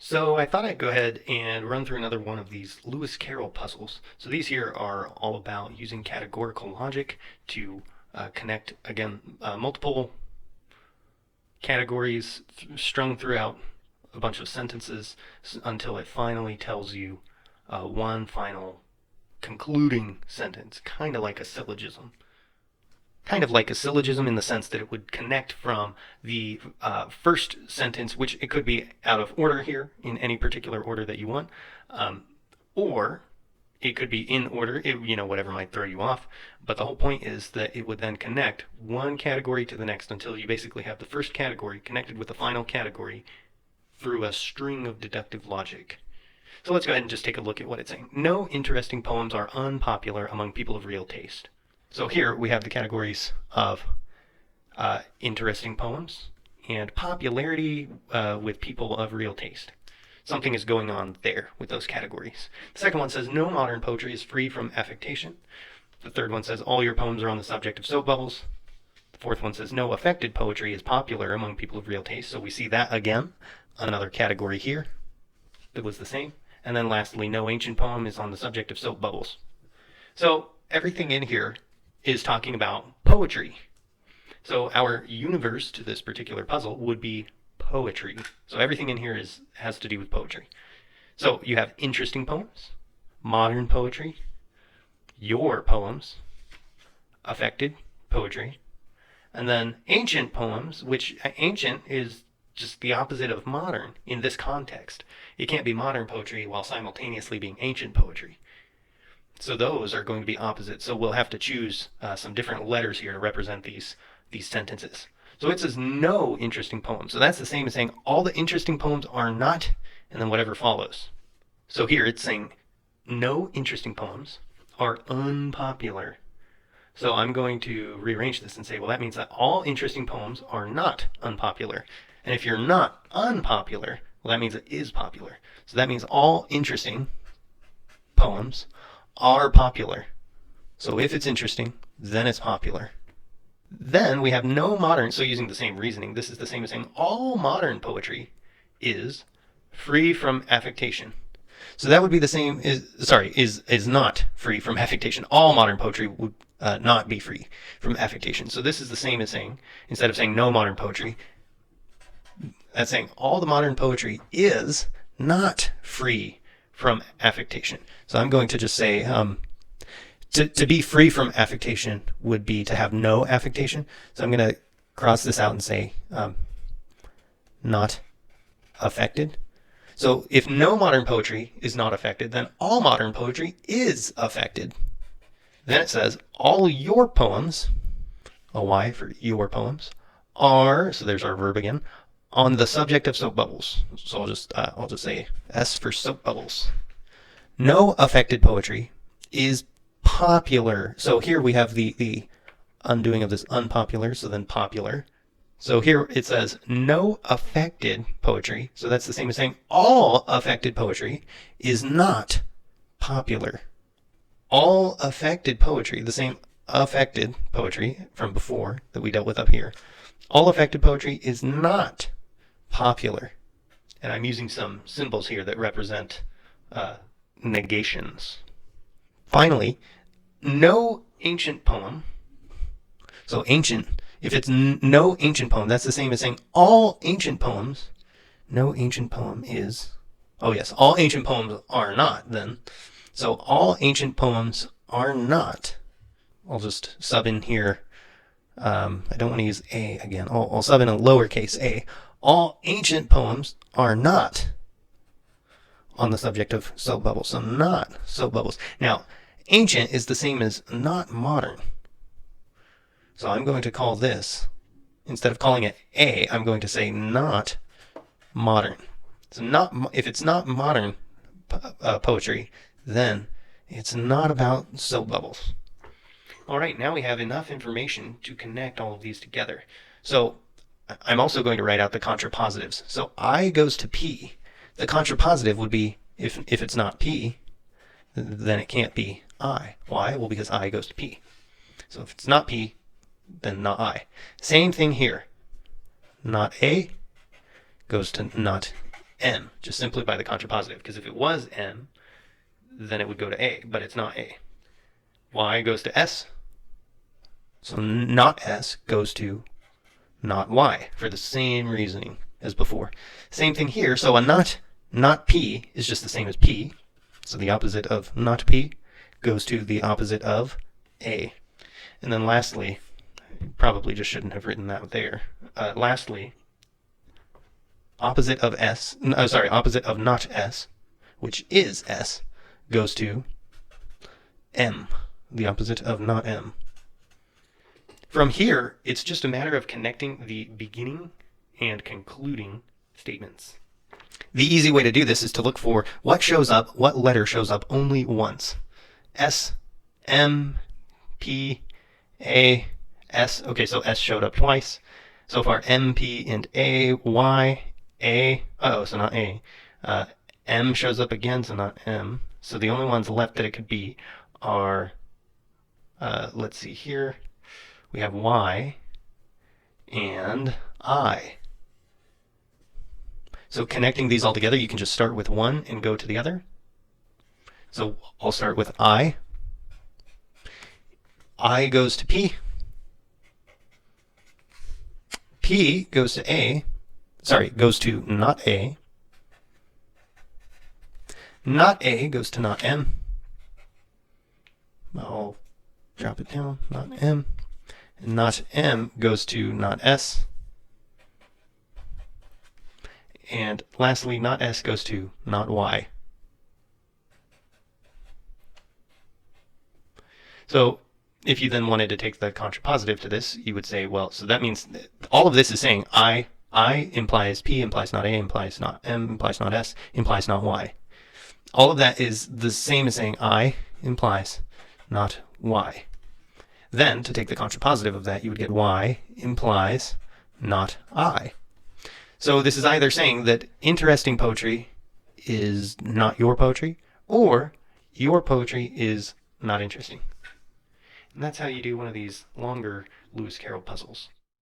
So I thought I'd go ahead and run through another one of these Lewis Carroll puzzles. So these here are all about using categorical logic to connect, again, multiple categories strung throughout a bunch of sentences until it finally tells you one final concluding sentence, kind of like a syllogism. Kind of like a syllogism in the sense that it would connect from the first sentence, which it could be out of order here in any particular order that you want, or it could be in order, whatever might throw you off. But the whole point is that it would then connect one category to the next until you basically have the first category connected with the final category through a string of deductive logic. So let's go ahead and just take a look at what it's saying. No interesting poems are unpopular among people of real taste. So here we have the categories of interesting poems and popularity with people of real taste. Something is going on there with those categories. The second one says no modern poetry is free from affectation. The third one says all your poems are on the subject of soap bubbles. The fourth one says no affected poetry is popular among people of real taste. So we see that again, another category here that was the same. And then lastly, no ancient poem is on the subject of soap bubbles. So everything in here is talking about poetry. So our universe to this particular puzzle would be poetry. So everything in here has to do with poetry. So you have interesting poems, modern poetry, your poems, affected poetry, and then ancient poems, which ancient is just the opposite of modern in this context. It can't be modern poetry while simultaneously being ancient poetry. So those are going to be opposite. So we'll have to choose some different letters here to represent these sentences. So it says no interesting poems. So that's the same as saying all the interesting poems are not, and then whatever follows. So here it's saying no interesting poems are unpopular. So I'm going to rearrange this and say, well, that means that all interesting poems are not unpopular. And if you're not unpopular, well, that means it is popular. So that means all interesting poems are popular. So if it's interesting, then it's popular. Then we have no modern, so using the same reasoning, this is the same as saying all modern poetry is free from affectation. So that would be the same, is not free from affectation. All modern poetry would not be free from affectation. So this is the same as saying, instead of saying no modern poetry, that's saying all the modern poetry is not free from affectation. So I'm going to just say to be free from affectation would be to have no affectation. So I'm going to cross this out and say not affected. So if no modern poetry is not affected, then all modern poetry is affected. Then it says all your poems, a Y for your poems, are, so there's our verb again, on the subject of soap bubbles. So I'll just say S for soap bubbles. No affected poetry is popular. So here we have the undoing of this unpopular, so then popular. So here it says no affected poetry. So that's the same as saying all affected poetry is not popular. All affected poetry, the same affected poetry from before that we dealt with up here, all affected poetry is not popular. And I'm using some symbols here that represent negations. Finally, no ancient poem. So ancient, if it's no ancient poem, that's the same as saying all ancient poems. No ancient poem is, oh yes, all ancient poems are not then. So all ancient poems are not. I'll just sub in here. I don't want to use A again. I'll sub in a lowercase a. All ancient poems are not on the subject of soap bubbles. So not soap bubbles. Now, ancient is the same as not modern. So I'm going to call this, instead of calling it A, I'm going to say not modern. So if it's not modern poetry, then it's not about soap bubbles. All right, now we have enough information to connect all of these together. So I'm also going to write out the contrapositives. So I goes to P. The contrapositive would be, if it's not P, then it can't be I. Why? Well, because I goes to P. So if it's not P, then not I. Same thing here. Not A goes to not M, just simply by the contrapositive. Because if it was M, then it would go to A, but it's not A. Y goes to S, so not S goes to not Y for the same reasoning as before. Same thing here, so a not P is just the same as P, so the opposite of not P goes to the opposite of A. And then lastly, probably just shouldn't have written that there. Lastly, opposite of opposite of not S, which is S, goes to M, the opposite of not M. From here, it's just a matter of connecting the beginning and concluding statements. The easy way to do this is to look for what letter shows up only once. S, M, P, A, S. Okay, so S showed up twice. So far, M, P, and A, Y, A. Oh, so not A. M shows up again, so not M. So the only ones left that it could be are, let's see here. We have Y and I. So connecting these all together, you can just start with one and go to the other. So I'll start with I. I goes to P. P goes to A. Sorry, goes to not A. Not A goes to not M. I'll drop it down, not M. And not M goes to not S. And lastly, not S goes to not Y. So if you then wanted to take the contrapositive to this, you would say, well, so that means all of this is saying I implies P, implies not A, implies not M, implies not S, implies not Y. All of that is the same as saying I implies not Y. Then, to take the contrapositive of that, you would get Y implies not I. So this is either saying that interesting poetry is not your poetry, or your poetry is not interesting. And that's how you do one of these longer Lewis Carroll puzzles.